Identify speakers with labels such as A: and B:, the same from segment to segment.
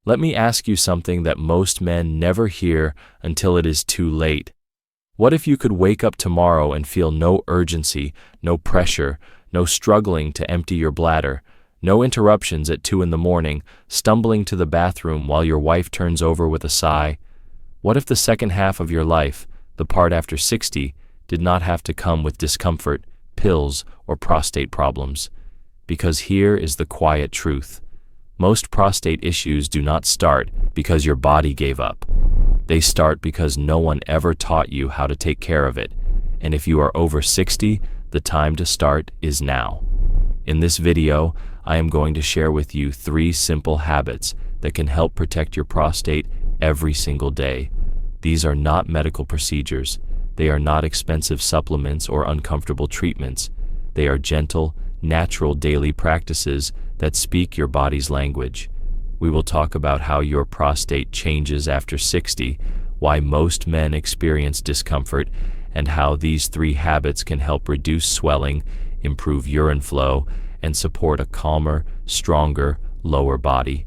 A: Let me ask you something that most men never hear until it is too late. What if you could wake up tomorrow and feel no urgency, no pressure, no struggling to empty your bladder, no interruptions at 2 a.m, stumbling to the bathroom while your wife turns over with a sigh? What if the second half of your life, the part after 60, did not have to come with discomfort, pills, or prostate problems? Because here is the quiet truth. Most prostate issues do not start because your body gave up. They start because no one ever taught you how to take care of it. And if you are over 60, the time to start is now. In this video, I am going to share with you 3 simple habits that can help protect your prostate every single day. These are not medical procedures. They are not expensive supplements or uncomfortable treatments. They are gentle, natural daily practices that speak your body's language. We will talk about how your prostate changes after 60, why most men experience discomfort, and how these 3 habits can help reduce swelling, improve urine flow, and support a calmer, stronger, lower body.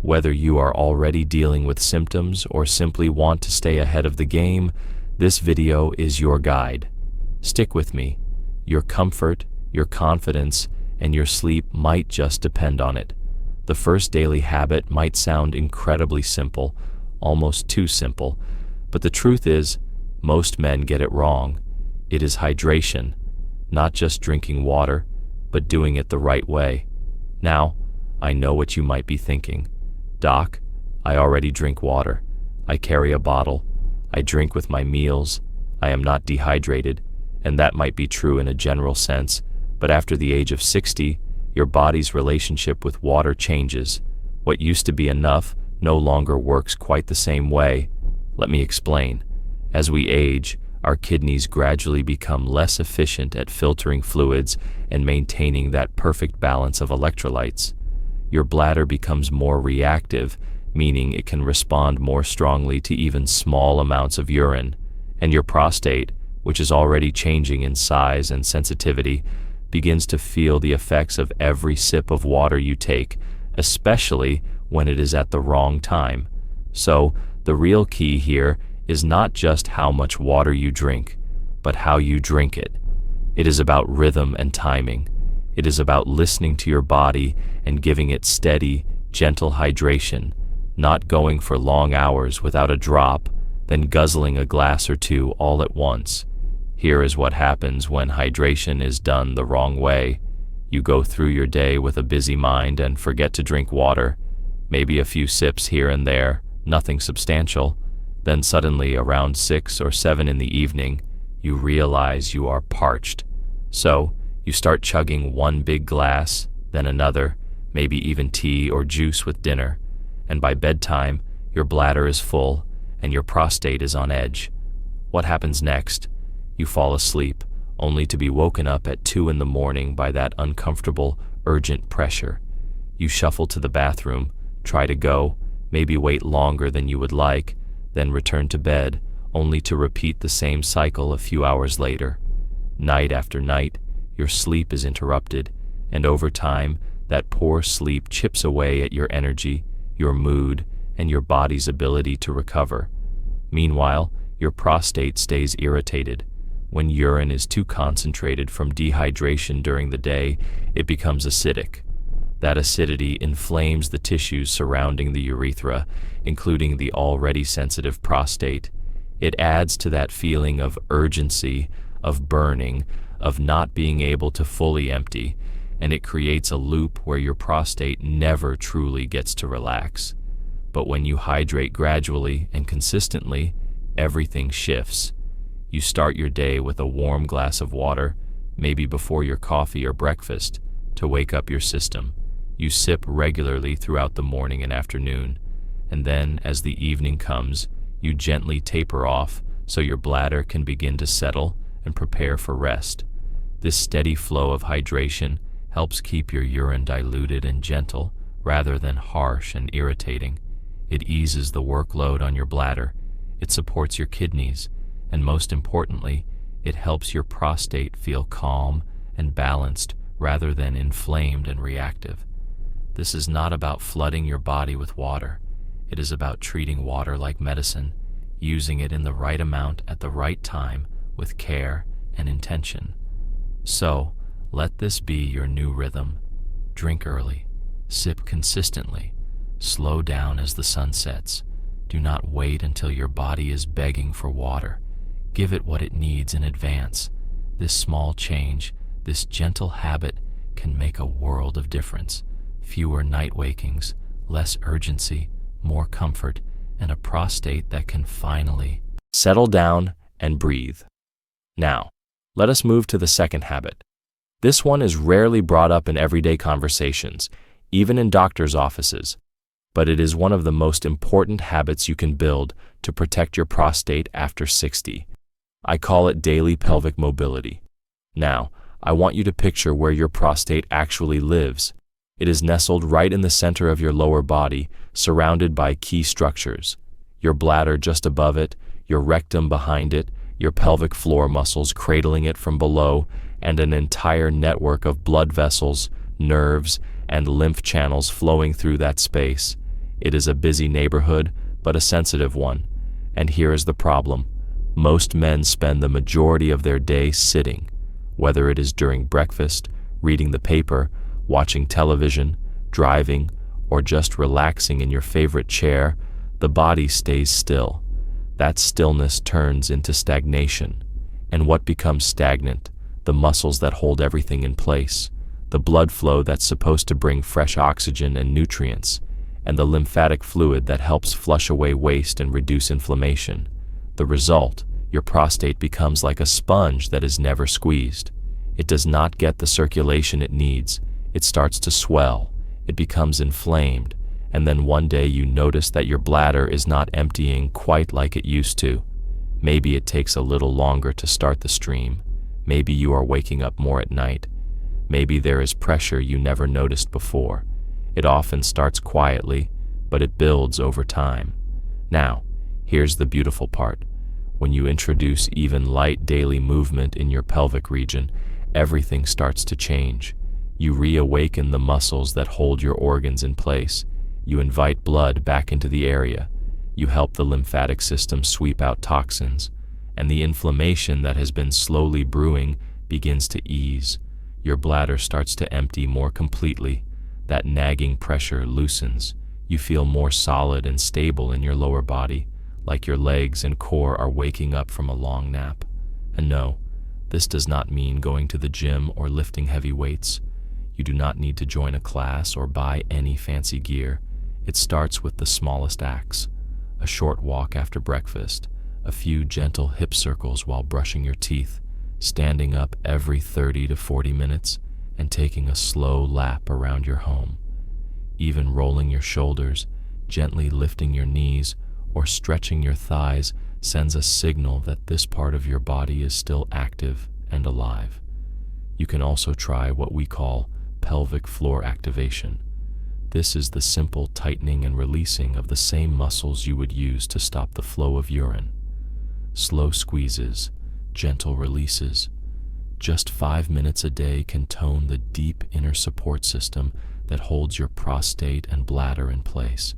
A: Whether you are already dealing with symptoms or simply want to stay ahead of the game, this video is your guide. Stick with me. Your comfort, your confidence, and your sleep might just depend on it. The first daily habit might sound incredibly simple, almost too simple, but the truth is, most men get it wrong. It is hydration, not just drinking water, but doing it the right way. Now, I know what you might be thinking. Doc, I already drink water. I carry a bottle. I drink with my meals. I am not dehydrated, and that might be true in a general sense, but after the age of 60, your body's relationship with water changes. What used to be enough no longer works quite the same way. Let me explain. As we age, our kidneys gradually become less efficient at filtering fluids and maintaining that perfect balance of electrolytes. Your bladder becomes more reactive, meaning it can respond more strongly to even small amounts of urine. And your prostate, which is already changing in size and sensitivity, begins to feel the effects of every sip of water you take, especially when it is at the wrong time. So, the real key here is not just how much water you drink, but how you drink it. It is about rhythm and timing. It is about listening to your body and giving it steady, gentle hydration, not going for long hours without a drop, then guzzling a glass or 2 all at once. Here is what happens when hydration is done the wrong way. You go through your day with a busy mind and forget to drink water, maybe a few sips here and there, nothing substantial. Then suddenly around 6 or 7 in the evening, you realize you are parched. So, you start chugging 1 big glass, then another, maybe even tea or juice with dinner, and by bedtime, your bladder is full and your prostate is on edge. What happens next? You fall asleep, only to be woken up at 2 a.m. by that uncomfortable, urgent pressure. You shuffle to the bathroom, try to go, maybe wait longer than you would like, then return to bed, only to repeat the same cycle a few hours later. Night after night, your sleep is interrupted, and over time, that poor sleep chips away at your energy, your mood, and your body's ability to recover. Meanwhile, your prostate stays irritated. When urine is too concentrated from dehydration during the day, it becomes acidic. That acidity inflames the tissues surrounding the urethra, including the already sensitive prostate. It adds to that feeling of urgency, of burning, of not being able to fully empty, and it creates a loop where your prostate never truly gets to relax. But when you hydrate gradually and consistently, everything shifts. You start your day with a warm glass of water, maybe before your coffee or breakfast, to wake up your system. You sip regularly throughout the morning and afternoon, and then, as the evening comes, you gently taper off so your bladder can begin to settle and prepare for rest. This steady flow of hydration helps keep your urine diluted and gentle rather than harsh and irritating. It eases the workload on your bladder, it supports your kidneys, and most importantly, it helps your prostate feel calm and balanced rather than inflamed and reactive. This is not about flooding your body with water. It is about treating water like medicine, using it in the right amount at the right time with care and intention. So, let this be your new rhythm. Drink early, sip consistently, slow down as the sun sets. Do not wait until your body is begging for water. Give it what it needs in advance. This small change, this gentle habit, can make a world of difference. Fewer night wakings, less urgency, more comfort, and a prostate that can finally settle down and breathe. Now, let us move to the second habit. This one is rarely brought up in everyday conversations, even in doctors' offices, but it is one of the most important habits you can build to protect your prostate after 60. I call it daily pelvic mobility. Now, I want you to picture where your prostate actually lives. It is nestled right in the center of your lower body, surrounded by key structures. Your bladder just above it, your rectum behind it, your pelvic floor muscles cradling it from below, and an entire network of blood vessels, nerves, and lymph channels flowing through that space. It is a busy neighborhood, but a sensitive one. And here is the problem. Most men spend the majority of their day sitting, whether it is during breakfast, reading the paper, watching television, driving, or just relaxing in your favorite chair. The body stays still. That stillness turns into stagnation. And what becomes stagnant? The muscles that hold everything in place, the blood flow that's supposed to bring fresh oxygen and nutrients, and the lymphatic fluid that helps flush away waste and reduce inflammation. The result, your prostate becomes like a sponge that is never squeezed. It does not get the circulation it needs. It starts to swell. It becomes inflamed. And then one day you notice that your bladder is not emptying quite like it used to. Maybe it takes a little longer to start the stream. Maybe you are waking up more at night. Maybe there is pressure you never noticed before. It often starts quietly, but it builds over time. Now, here's the beautiful part. When you introduce even light daily movement in your pelvic region, everything starts to change. You reawaken the muscles that hold your organs in place. You invite blood back into the area. You help the lymphatic system sweep out toxins, and the inflammation that has been slowly brewing begins to ease. Your bladder starts to empty more completely. That nagging pressure loosens. You feel more solid and stable in your lower body, like your legs and core are waking up from a long nap. And no, this does not mean going to the gym or lifting heavy weights. You do not need to join a class or buy any fancy gear. It starts with the smallest acts. A short walk after breakfast, a few gentle hip circles while brushing your teeth, standing up every 30 to 40 minutes, and taking a slow lap around your home. Even rolling your shoulders, gently lifting your knees, or stretching your thighs sends a signal that this part of your body is still active and alive. You can also try what we call pelvic floor activation. This is the simple tightening and releasing of the same muscles you would use to stop the flow of urine. Slow squeezes, gentle releases. Just 5 minutes a day can tone the deep inner support system that holds your prostate and bladder in place.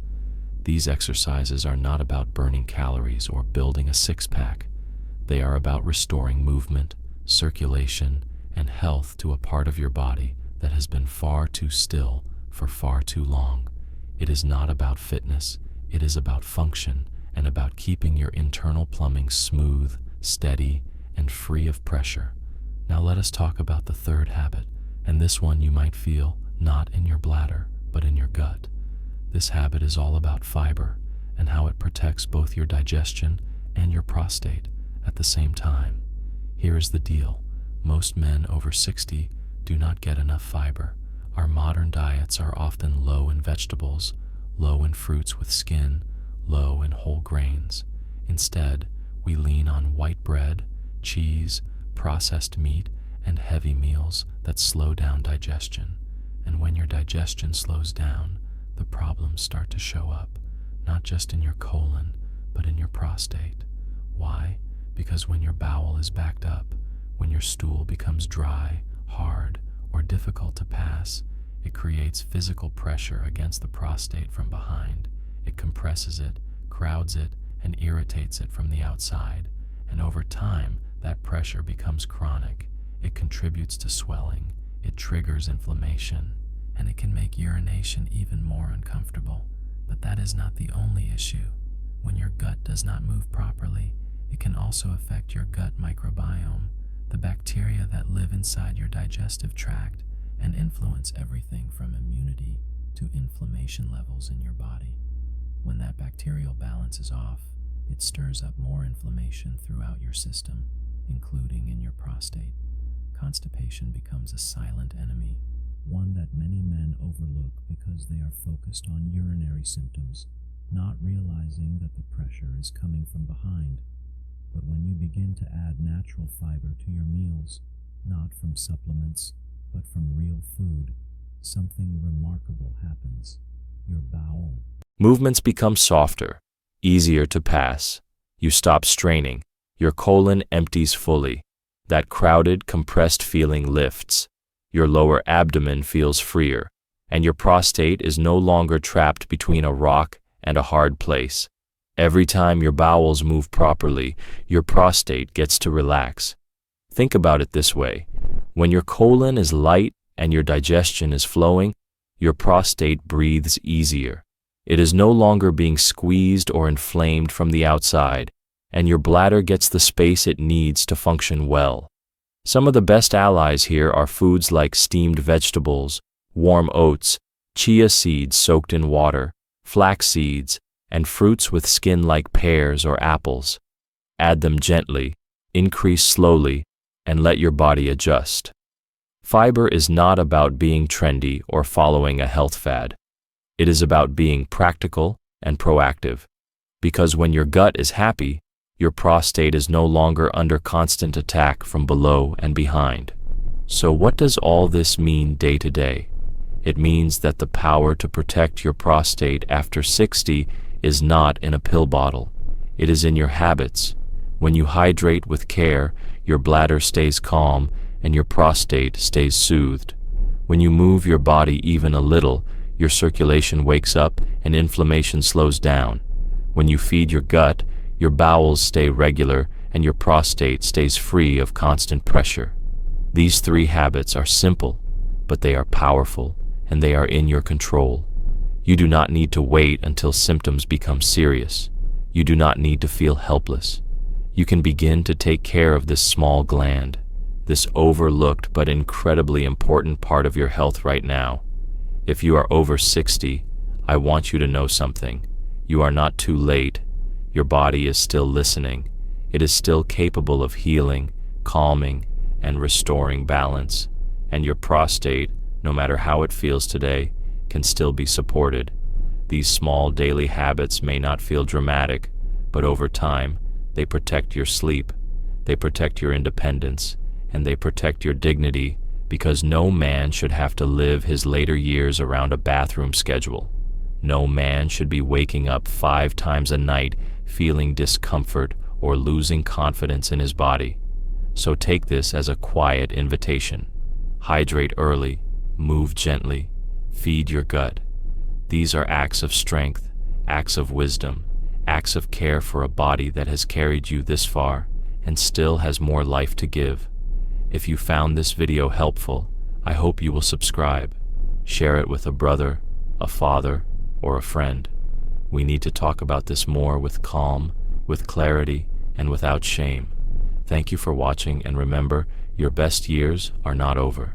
A: These exercises are not about burning calories or building a six-pack. They are about restoring movement, circulation, and health to a part of your body that has been far too still for far too long. It is not about fitness. It is about function and about keeping your internal plumbing smooth, steady, and free of pressure. Now let us talk about the third habit, and this one you might feel not in your bladder, but in your gut. This habit is all about fiber and how it protects both your digestion and your prostate at the same time. Here is the deal. Most men over 60 do not get enough fiber. Our modern diets are often low in vegetables, low in fruits with skin, low in whole grains. Instead, we lean on white bread, cheese, processed meat, and heavy meals that slow down digestion. And when your digestion slows down, the problems start to show up, not just in your colon, but in your prostate. Why? Because when your bowel is backed up, when your stool becomes dry, hard, or difficult to pass, it creates physical pressure against the prostate from behind. It compresses it, crowds it, and irritates it from the outside. And over time, that pressure becomes chronic. It contributes to swelling, it triggers inflammation, and it can make urination even more uncomfortable. But that is not the only issue. When your gut does not move properly, it can also affect your gut microbiome, the bacteria that live inside your digestive tract and influence everything from immunity to inflammation levels in your body. When that bacterial balance is off, it stirs up more inflammation throughout your system, including in your prostate. Constipation becomes a silent enemy, one that many men overlook because they are focused on urinary symptoms, not realizing that the pressure is coming from behind. But when you begin to add natural fiber to your meals, not from supplements, but from real food, something remarkable happens. Your bowel movements become softer, easier to pass. You stop straining. Your colon empties fully. That crowded, compressed feeling lifts. Your lower abdomen feels freer, and your prostate is no longer trapped between a rock and a hard place. Every time your bowels move properly, your prostate gets to relax. Think about it this way. When your colon is light and your digestion is flowing, your prostate breathes easier. It is no longer being squeezed or inflamed from the outside, and your bladder gets the space it needs to function well. Some of the best allies here are foods like steamed vegetables, warm oats, chia seeds soaked in water, flax seeds, and fruits with skin like pears or apples. Add them gently, increase slowly, and let your body adjust. Fiber is not about being trendy or following a health fad. It is about being practical and proactive. Because when your gut is happy, your prostate is no longer under constant attack from below and behind. So what does all this mean day to day? It means that the power to protect your prostate after 60 is not in a pill bottle. It is in your habits. When you hydrate with care, your bladder stays calm and your prostate stays soothed. When you move your body even a little, your circulation wakes up and inflammation slows down. When you feed your gut, your bowels stay regular and your prostate stays free of constant pressure. These 3 habits are simple, but they are powerful and they are in your control. You do not need to wait until symptoms become serious. You do not need to feel helpless. You can begin to take care of this small gland, this overlooked but incredibly important part of your health right now. If you are over 60, I want you to know something. You are not too late. Your body is still listening. It is still capable of healing, calming, and restoring balance. And your prostate, no matter how it feels today, can still be supported. These small daily habits may not feel dramatic, but over time, they protect your sleep, they protect your independence, and they protect your dignity, because no man should have to live his later years around a bathroom schedule. No man should be waking up 5 times a night feeling discomfort or losing confidence in his body. So take this as a quiet invitation. Hydrate early, move gently, feed your gut. These are acts of strength, acts of wisdom, acts of care for a body that has carried you this far and still has more life to give. If you found this video helpful, I hope you will subscribe. Share it with a brother, a father, or a friend. We need to talk about this more with calm, with clarity, and without shame. Thank you for watching, and remember, your best years are not over.